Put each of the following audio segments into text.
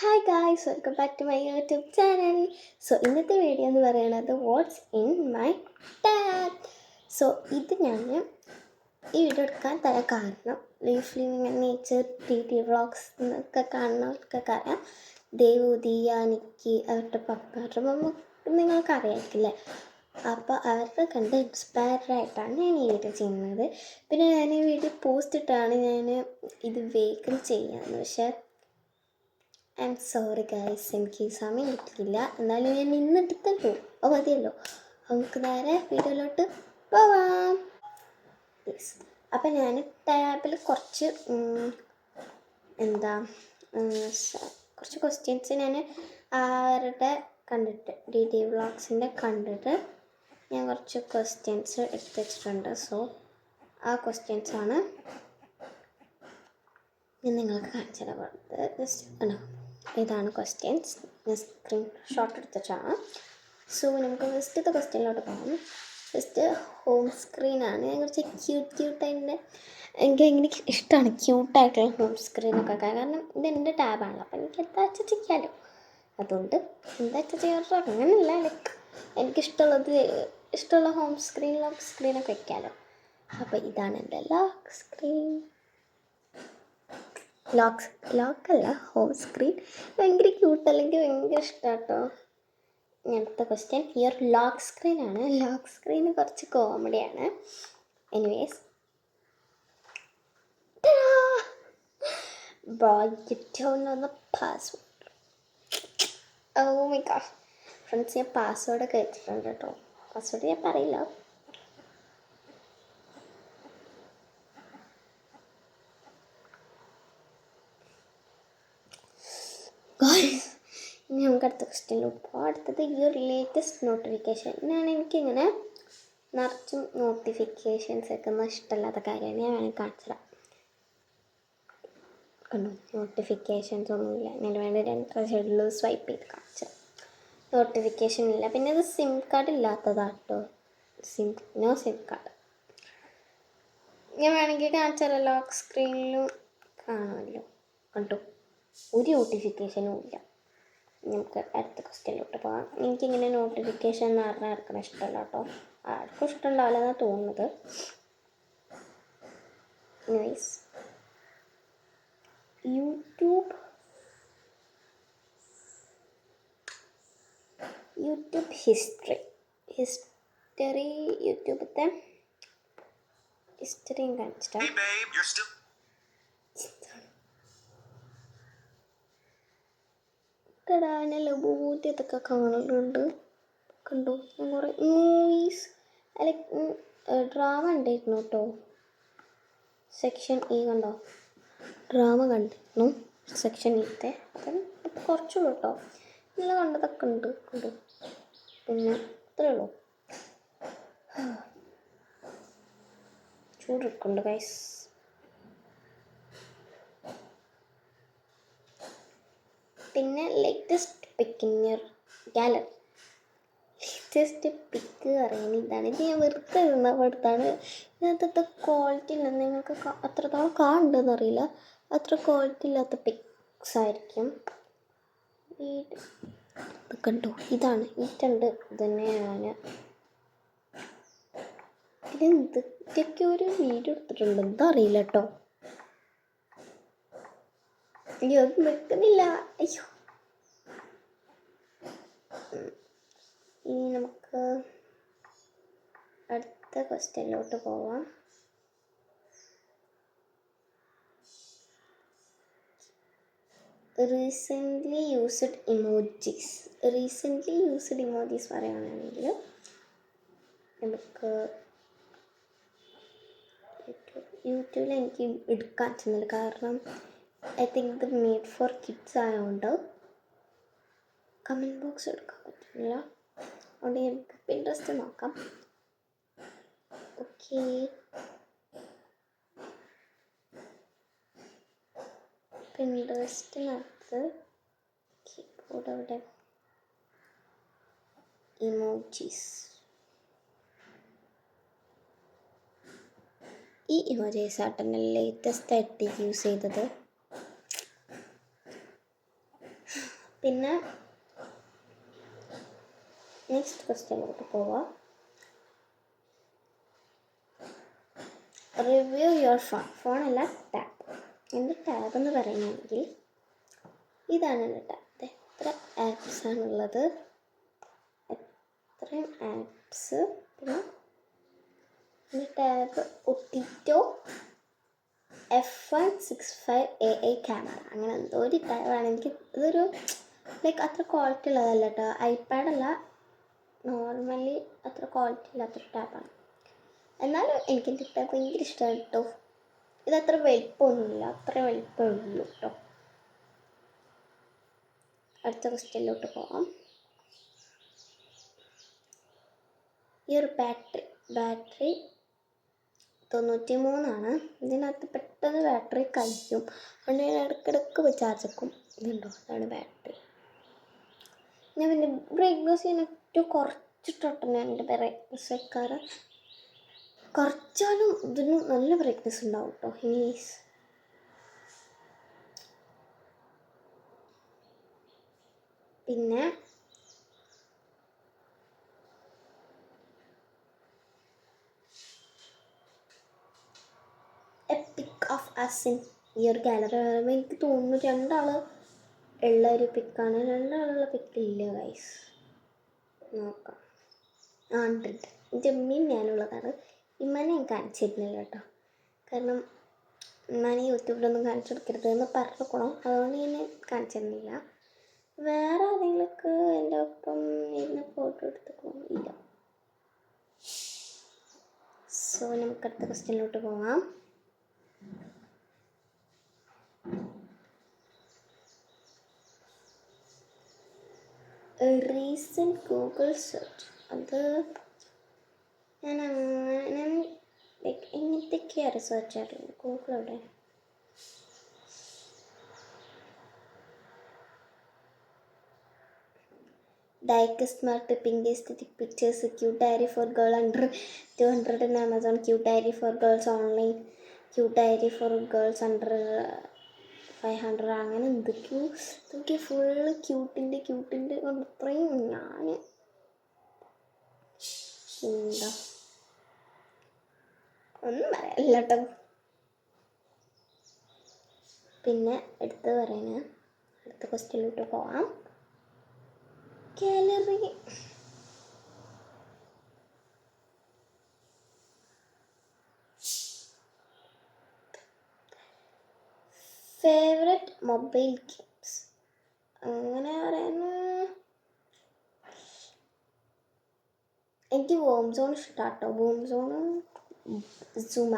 Hi guys, welcome back to my YouTube channel. ഇന്നത്തെ video എന്ന് പറയുന്നത് വാട്ട്സ് ഇൻ മൈ ടാഗ്. ഇത് ഞാൻ ഈ വീഡിയോ എടുക്കാൻ തരാൻ കാരണം leaf living and nature T vlogs എന്നൊക്കെ കാണുന്നവർക്കൊക്കെ അറിയാം. ദേവുദിയ, നിക്കി, അവരുടെ പപ്പ മമ്മ നിങ്ങൾക്ക് അറിയാമായിരിക്കില്ലേ. അപ്പോൾ അവരുടെ കണ്ട് ഇൻസ്പയർഡ് ആയിട്ടാണ് ഞാൻ ഈ വീഡിയോ ചെയ്യുന്നത്. പിന്നെ ഞാൻ ഈ വീഡിയോ പോസ്റ്റ് ഇട്ടാണ് ഞാൻ ഇത് വേഗം ചെയ്യാമെന്ന്. പക്ഷേ ഐ എം സോറി ഗൈസ്, എനിക്ക് സമയം കിട്ടിയില്ല. എന്നാലും ഞാൻ ഇന്നെടുത്തല്ലോ, അപ്പോൾ മതിയല്ലോ. നമുക്ക് നേരെ വീഡിയോയിലോട്ട് പോവാം. യെസ്, അപ്പം ഞാൻ ടാബിൽ കുറച്ച് കുറച്ച് ക്വസ്റ്റ്യൻസ് ഞാൻ ആരുടെ കണ്ടിട്ട് ഡി വ്ളോഗ്സിൻ്റെ കണ്ടിട്ട് ഞാൻ കുറച്ച് ക്വസ്റ്റ്യൻസ് എടുത്ത് വെച്ചിട്ടുണ്ട്. ആ ക്വസ്റ്റ്യൻസാണ് ഞാൻ നിങ്ങൾക്ക് കാണിച്ചു തരാറുണ്ട്. ജസ്റ്റ് ഇതാണ് ക്വസ്റ്റ്യൻസ്. ഞാൻ സ്ക്രീൻ ഷോട്ട് എടുത്തിട്ടാണ്. നമുക്ക് ഫസ്റ്റത്തെ ക്വസ്റ്റ്യനിലോട്ട് പോകാം. ഫസ്റ്റ് ഹോം സ്ക്രീനാണ്. ഞാൻ കുറച്ച് ക്യൂട്ടായിട്ട് എനിക്ക് ഇഷ്ടമാണ് ക്യൂട്ടായിട്ടുള്ള ഹോം സ്ക്രീനൊക്കെ. കാരണം ഇതെൻ്റെ ടാബാണല്ലോ, അപ്പോൾ എനിക്ക് എന്താ വെച്ചാൽ ചെയ്യാമല്ലോ. അതുകൊണ്ട് എന്താ വെച്ചാൽ ചെയ്യാറ് അങ്ങനെയല്ല, ഇഷ്ടമുള്ള ഹോം സ്ക്രീനൊക്കെ വയ്ക്കാമല്ലോ. അപ്പോൾ ഇതാണ് എൻ്റെ ലോക്കല്ല ഹോം സ്ക്രീൻ. ഭയങ്കര ക്യൂട്ട്, അല്ലെങ്കിൽ ഭയങ്കര ഇഷ്ടമാണ് കേട്ടോ. അടുത്ത ക്വസ്റ്റ്യൻ യുവർ ലോക്ക് സ്ക്രീനാണ്. ലോക്ക് സ്ക്രീൻ കുറച്ച് കോമഡിയാണ്. Anyways, password. Oh my God friends, ഞാൻ പാസ്വേഡൊക്കെ വെച്ചിട്ടുണ്ട് കേട്ടോ. പാസ്വേഡ് ഞാൻ പറയില്ല. ഇനി നമുക്ക് അടുത്ത ക്വസ്റ്റ്യനിലോട്ട് പോകാം. അടുത്തത് യുവർ ലേറ്റസ്റ്റ് നോട്ടിഫിക്കേഷൻ. എനിക്കിങ്ങനെ നിറച്ചും നോട്ടിഫിക്കേഷൻസ് വെക്കുന്ന ഇഷ്ടമല്ലാത്ത കാര്യമാണ്. ഞാൻ വേണമെങ്കിൽ കാണിച്ചിടാം. കണ്ടോ, നോട്ടിഫിക്കേഷൻസ് ഒന്നുമില്ല. ഞാൻ വേണ്ടി 2 ഷെഡിൽ സ്വൈപ്പ് ചെയ്ത് കാണിച്ചത്. നോട്ടിഫിക്കേഷൻ ഇല്ല. പിന്നെ അത് സിം കാർഡ് ഇല്ലാത്തതാട്ടോ. സിം കാർഡ് ഞാൻ വേണമെങ്കിൽ കാണിച്ചാലോ. ലോക്ക് സ്ക്രീനിലും കാണുമല്ലോ. കണ്ടോ, ഒരു നോട്ടിഫിക്കേഷനും ഇല്ല. നമുക്ക് അടുത്ത ക്വസ്റ്റ്യനിലോട്ട് പോകാം. എനിക്കിങ്ങനെ നോട്ടിഫിക്കേഷൻ എന്ന് പറഞ്ഞാൽ എടുക്കണം ഇഷ്ടമല്ല കേട്ടോ. ആർക്കും ഇഷ്ടമുണ്ടാവില്ലെന്നാണ് തോന്നുന്നത്. നൈസ്. യൂട്യൂബ് ഹിസ്റ്ററി യൂട്യൂബത്തെ ഹിസ്റ്ററിയും കാണിച്ചിട്ടാണ്. ഞാൻ ലബൂത്തിയതൊക്കെ കാണലുണ്ട്. കണ്ടു, ഞാൻ കുറേ മൂവീസ് ഡ്രാമ ഉണ്ടായിരുന്നു കേട്ടോ. സെക്ഷൻ ഇ കണ്ടോ, ഡ്രാമ കണ്ടിരുന്നു സെക്ഷൻ ഇത്തെ. അതും കുറച്ചുള്ളൂ കേട്ടോ. നല്ല കണ്ടതൊക്കെ ഉണ്ട്. കണ്ടു, പിന്നെ അത്രേ ഉള്ളൂ. ചൂടെടുക്കുന്നുണ്ട് ഗൈസ്. പിന്നെ latest pic in your gallery. Latest pic പറയുന്നത് ഇതാണ്. ഇത് ഞാൻ വെറുതെ ഇരുന്നപ്പെടുത്താണ്. ഇതിനകത്തത്തെ ക്വാളിറ്റി ഇല്ല. നിങ്ങൾക്ക് അത്രത്തോളം കാണുന്നുണ്ടെന്ന് അറിയില്ല. അത്ര ക്വാളിറ്റി ഇല്ലാത്ത പിക്സ് ആയിരിക്കും. കണ്ടോ, ഇതാണ് ഇതുണ്ട്. ഇതന്നെയാണ്. ഇതൊക്കെ ഒരു വീഡിയോ എടുത്തിട്ടുണ്ട്. എന്താ അറിയില്ല കേട്ടോ. അയ്യോ, അത് നിൽക്കുന്നില്ല. അയ്യോ, ഇനി നമുക്ക് അടുത്ത ക്വസ്റ്റ്യനിലോട്ട് പോവാം. റീസെൻ്റ്ലി യൂസ്ഡ് ഇമോജീസ് പറയുകയാണെങ്കിൽ നമുക്ക് യൂട്യൂബിൽ എനിക്ക് എടുക്കാൻ പറ്റുന്നില്ല. കാരണം ഐ തിങ്ക് ഇത് മെയ്ഡ് ഫോർ കിഡ്സ് ആയതുകൊണ്ട് കമൻറ്റ് ബോക്സ് എടുക്കാൻ പറ്റുന്നില്ല. അതുകൊണ്ട് എനിക്ക് പിൻട്രസ്റ്റ് നോക്കാം. ഓക്കെ, പിൻട്രസ്റ്റിനകത്ത് കീബോർഡ് അവിടെ ഇമോജീസ്. ഈ ഇമോജീസ് ആട്ടന്നെ ലേറ്റസ്റ്റ് ആയിട്ട് യൂസ് ചെയ്തത്. പിന്നെ നെക്സ്റ്റ് ക്വസ്റ്റ്യനിലോട്ട് പോവാം. റിവ്യൂ യുവർ ഫോണല്ല ടാബ്. എൻ്റെ ടാബ് എന്ന് പറയുകയാണെങ്കിൽ ഇതാണ് എൻ്റെ ടാബ്. എത്ര ആപ്സാണുള്ളത്, എത്രയും ആപ്സ്. പിന്നെ എൻ്റെ ടാബ് ഒട്ടിറ്റോ F165AA ക്യാമറ, അങ്ങനെ എന്തോ ഒരു ടാബാണെങ്കിൽ ഇതൊരു ലൈക്ക് അത്ര ക്വാളിറ്റി ഉള്ളതല്ല കേട്ടോ. ഐപാഡല്ല, നോർമലി അത്ര ക്വാളിറ്റി ഇല്ലാത്തൊരു ടാബാണ്. എന്നാലും എനിക്ക് എൻ്റെ ടാബ് ഭയങ്കര ഇഷ്ടമാണ് കേട്ടോ. ഇതത്ര വലിപ്പമൊന്നുമില്ല, അത്ര വലിപ്പമേ ഉള്ളൂ കേട്ടോ. അടുത്ത ക്വസ്റ്റ്യനിലോട്ട് പോകാം. ഈ ഒരു ബാറ്ററി 93 ഇതിനകത്ത് പെട്ടെന്ന് ബാറ്ററി കഴിയും. അതുകൊണ്ട് ഞാൻ ഇടയ്ക്കിടയ്ക്ക് പോയി ചാർജ് വെക്കും. ഇതുണ്ടോ, അതാണ് ബാറ്ററി. ഞാൻ പിന്നെ ബ്രൈറ്റ്നസ് ഞാൻ ഏറ്റവും കുറച്ചിട്ടോട്ടെ ഞാൻ എൻ്റെ ബ്രൈറ്റ്നസ് വെക്കാറ്. കുറച്ചാലും ഇതിന് നല്ല ബ്രൈറ്റ്നസ് ഉണ്ടാവും കേട്ടോ. ഇനീസ് പിന്നെ പിക്ക് ഓഫ് അസിൻ ഈ ഒരു ഗാലറി പറയുമ്പോൾ എനിക്ക് തോന്നുന്നു 2 ആൾ ഉള്ള ഒരു പിക്കാണ്. 2 ആളുള്ള പിക്കില്ല ഗൈസ്. നോക്കാം. ഉണ്ട്. എൻ്റെ ഉമ്മയും ഞാനുള്ളതാണ്. ഇമ്മനെ ഞാൻ കാണിച്ചിരുന്നില്ല കേട്ടോ, കാരണം ഉമ്മാനെ യൂട്യൂബിലൊന്നും കാണിച്ചു കൊടുക്കരുത് എന്ന് പറഞ്ഞിരിക്കണം. അതുകൊണ്ട് ഞാൻ കാണിച്ചിരുന്നില്ല. വേറെ ആരെങ്കിലൊക്കെ എൻ്റെ ഒപ്പം ഇരുന്ന് ഫോട്ടോ എടുത്തിട്ടും ഇല്ല. സോ നമുക്ക് അടുത്ത ക്വസ്റ്റ്യനിലോട്ട് പോകാം. റീസെൻറ്റ് ഗൂഗിൾ സെർച്ച്, അത് ഞാൻ ലൈക്ക് എങ്ങനത്തെയൊക്കെയാണ് റിസർച്ച് ആയിട്ടുള്ളത് ഗൂഗിളോടെ. Diecast smart pink aesthetic pictures, cute diary for girl under 200 in Amazon, cute diary for girls online, cute diary for girls under 500. അങ്ങനെ എന്തൊക്കെയോ ഫുള്ള് ക്യൂട്ടിൻ്റെ അത്രയും ഞാൻ എന്താ ഒന്നും പറയാനില്ല കേട്ടോ. പിന്നെ അടുത്ത ക്വസ്റ്റ്യനിലോട്ട് പോവാം. ഗാലറി ഫേവറേറ്റ് മൊബൈൽ ഗെയിംസ് അങ്ങനെ പറയുന്ന എനിക്ക് വോം സോൺ ഇഷ്ടാട്ടോ. വോം സോണും സൂമ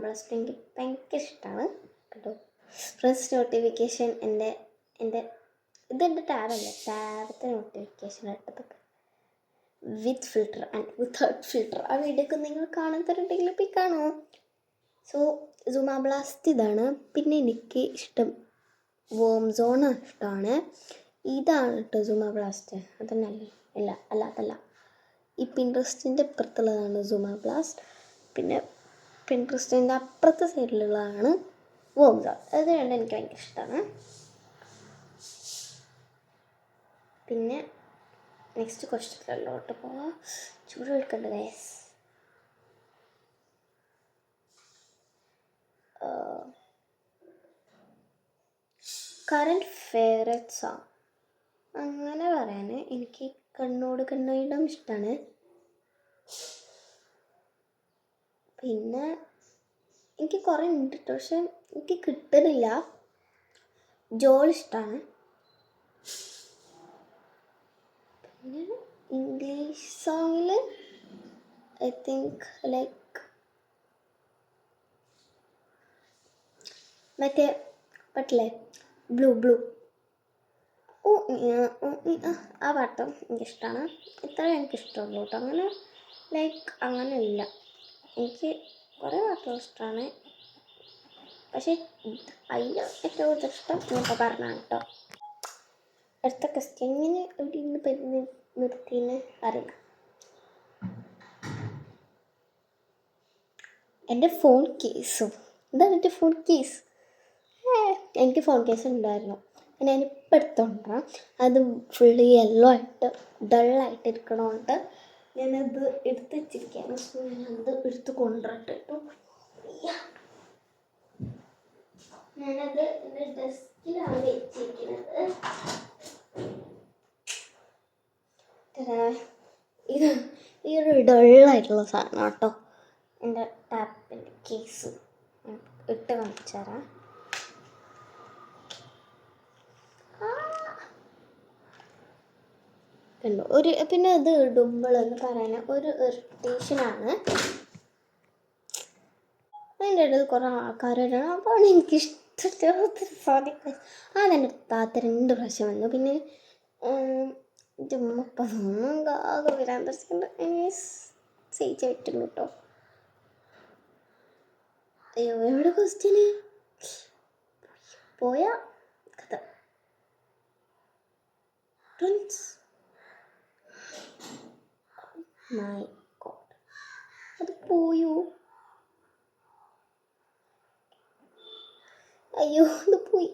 ബ്ലാസ്റ്റ് എനിക്ക് ഭയങ്കര ഇഷ്ടമാണ് കേട്ടോ. ഫ്രണ്ട്സ് നോട്ടിഫിക്കേഷൻ ഇതെൻ്റെ ടാബല്ലേ, ടാബത്തെ നോട്ടിഫിക്കേഷൻ ഇട്ടതൊക്കെ with filter and without filter. ആ വീഡിയോക്ക് നിങ്ങൾ കാണാത്തവരുണ്ടെങ്കിൽ പോയി കാണുമോ. സോ സൂമ ബ്ലാസ്റ്റ് ഇതാണ്. പിന്നെ എനിക്ക് ഇഷ്ടം വോം സോൺ ഇഷ്ടമാണ്. ഇതാണ് കേട്ടോ സൂമ ബ്ലാസ്റ്റ്. അതല്ല അതല്ല ഈ പിൻട്രസ്റ്റിൻ്റെ ഇപ്പുറത്തുള്ളതാണ് സൂമ ബ്ലാസ്റ്റ്. പിന്നെ പിൻട്രസ്റ്റിൻ്റെ അപ്പുറത്തെ സൈഡിലുള്ളതാണ് വോം സോൺ. അത് രണ്ടും എനിക്ക് ഭയങ്കര ഇഷ്ടമാണ്. പിന്നെ നെക്സ്റ്റ് ക്വസ്റ്റ്യനിലോട്ട് പോവാം. ചൂട് എടുക്കേണ്ട ഗൈസ്. കറൻറ്റ് ഫേവറേറ്റ് സോങ് അങ്ങനെ പറയാൻ എനിക്ക് കണ്ണോട് കണ്ണോയിടം ഇഷ്ടമാണ്. പിന്നെ എനിക്ക് കുറേ ഉണ്ട് പക്ഷെ എനിക്ക് കിട്ടുന്നില്ല. ജോൾ ഇഷ്ടമാണ്. പിന്നെ ഇംഗ്ലീഷ് സോങ്ങിൽ ഐ തിങ്ക് ലൈക്ക് മറ്റേ പാട്ടില്ലേ ബ്ലൂ ആ പാട്ടും എനിക്കിഷ്ടമാണ്. ഇത്രയും എനിക്കിഷ്ടമുള്ളൂ കേട്ടോ. അങ്ങനെ ലൈക്ക് അങ്ങനെയില്ല, എനിക്ക് കുറേ പാട്ടുകൾ ഇഷ്ടമാണ്. പക്ഷേ അതിൽ ഏറ്റവും കൂടുതൽ ഇഷ്ടം ഞാനിപ്പോൾ പറഞ്ഞാണ് കേട്ടോ. അടുത്ത ക്വസ്റ്റ്യൻ ഇങ്ങനെ ഇവിടെ ഇന്ന് നിർത്തിയെന്ന് അറിയാം. എൻ്റെ ഫോൺ കേസും ഇതാണ് എൻ്റെ ഫോൺ കേസ്. എനിക്ക് ഫോൺ കേസ് ഉണ്ടായിരുന്നു. ഞാനിപ്പോൾ എടുത്തോണ്ടാം. അത് ഫുള്ള് യെല്ലോ ആയിട്ട് ഡള്ളായിട്ട് ഇരിക്കണോണ്ട് ഞാനത് എടുത്ത് വെച്ചിരിക്കുകയാണ്. സോ ഞാനത് എടുത്ത് കൊണ്ടുവരട്ടെ കേട്ടോ. ഞാനത് എൻ്റെ ഡെസ്കിലാണ് വെച്ചിരിക്കുന്നത്. ഇത് ഈ ഒരു ഡള്ളായിട്ടുള്ള സാധനം കേട്ടോ. എൻ്റെ ടാപ്പിൻ്റെ കേസ് ഇട്ട് കാണിച്ചു തരാം. കണ്ടോ ഒരു പിന്നെ ഇത് ഇടുമ്പോഴെന്ന് പറയാൻ ഒരു ഇറിറ്റേഷനാണ്. അതിൻ്റെ ഇടയിൽ കുറേ ആൾക്കാർ വരണം. അപ്പോൾ എനിക്കിഷ്ടമില്ലാത്ത സാധിക്കും. അതെൻ്റെ താത്ത 2 പ്രാവശ്യം വന്നു. പിന്നെ എൻ്റെ ഉമ്മ ആകെ വരാൻ തുടങ്ങിയിട്ടുണ്ട്. സഹിച്ചേ പറ്റുള്ളൂ കേട്ടോ. അയ്യോ എവിടെ ക്വസ്റ്റ്യന് പോയാ കഥ. മൈ ഗോഡ് അത് പോയോ? അയ്യോ അത് പോയി.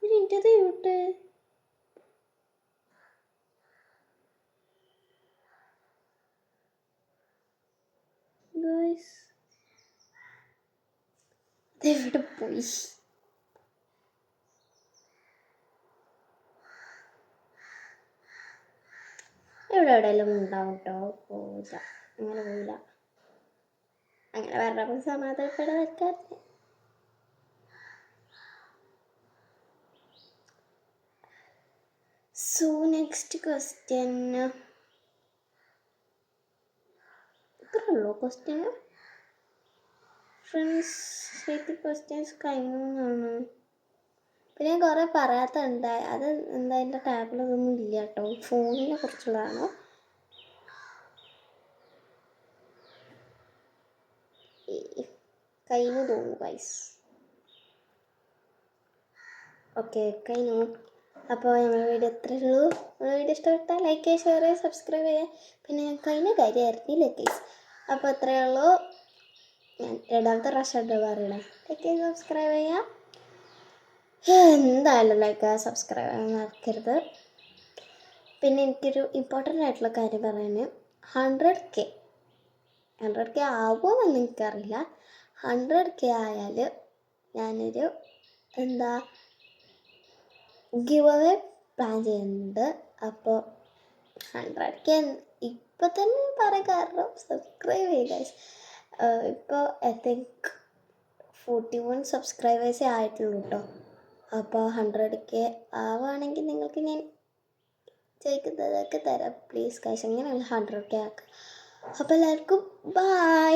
എൻ്റെത് എവിടെ? അതെവിടെ പോയി? എവിടെയെല്ലാം ഉണ്ടാവും കേട്ടോ. പോയില്ല, അങ്ങനെ പോയില്ല. അങ്ങനെ പറഞ്ഞപ്പോൾ സമാധാനപ്പെടാൻ വെക്കാറില്ല. So next question. ഇത്രയുള്ളൂ ക്വസ്റ്റ്യന്. ഫ്രണ്ട്സ് 80 ക്വസ്റ്റ്യൻസ് കഴിഞ്ഞു എന്നാണ്. പിന്നെ ഞാൻ കുറേ പറയാത്തുണ്ടായി. അത് എന്താ എൻ്റെ ടാബിലൊന്നും ഇല്ല കേട്ടോ. ഫോണിനെ കുറിച്ചുള്ളതാണ്. കഴിഞ്ഞു തോന്നുന്നു ഗൈസ്. ഓക്കെ കഴിഞ്ഞു. അപ്പോൾ നമ്മുടെ വീഡിയോ ഇത്രയേ ഉള്ളൂ. നമ്മുടെ വീഡിയോ ഇഷ്ടപ്പെട്ടാൽ ലൈക്ക് ചെയ്യുക, ഷെയർ ചെയ്യുക, സബ്സ്ക്രൈബ് ചെയ്യുക. പിന്നെ ഞാൻ കഴിഞ്ഞ കാര്യമായിരുന്നില്ല ഗൈസ്. അപ്പോൾ ഇത്രയേ ഉള്ളൂ. ഞാൻ 2ാമത്തെ പ്രാവശ്യമായിട്ട് പറയണേ. ലൈക്ക് ചെയ്യുക, സബ്സ്ക്രൈബ് ചെയ്യുക. എന്തായാലും ലൈക്ക് സബ്സ്ക്രൈബ് ചെയ്യാൻ മറക്കരുത്. പിന്നെ എനിക്കൊരു ഇമ്പോർട്ടൻ്റ് ആയിട്ടുള്ള കാര്യം പറയാൻ, 100K ആവുമോയെന്നൊന്നും എനിക്കറിയില്ല. 100K ആയാൽ ഞാനൊരു ഗിവ് അവേ പ്ലാൻ ചെയ്യുന്നുണ്ട്. അപ്പോൾ 100K ഇപ്പം തന്നെ പറയാൻ കാരണം സബ്സ്ക്രൈബ് ചെയ്യുക. ഇപ്പോൾ ഐ തിങ്ക് 41 സബ്സ്ക്രൈബേഴ്സേ ആയിട്ടുള്ളൂ കേട്ടോ. അപ്പോൾ 100K ആവുകയാണെങ്കിൽ നിങ്ങൾക്ക് ഞാൻ ചോദിക്കുന്നതൊക്കെ തരാം. പ്ലീസ് ഗൈസ്, എങ്ങനെയാണ് 100K ആക്കുക. അപ്പോൾ എല്ലാവർക്കും ബൈ.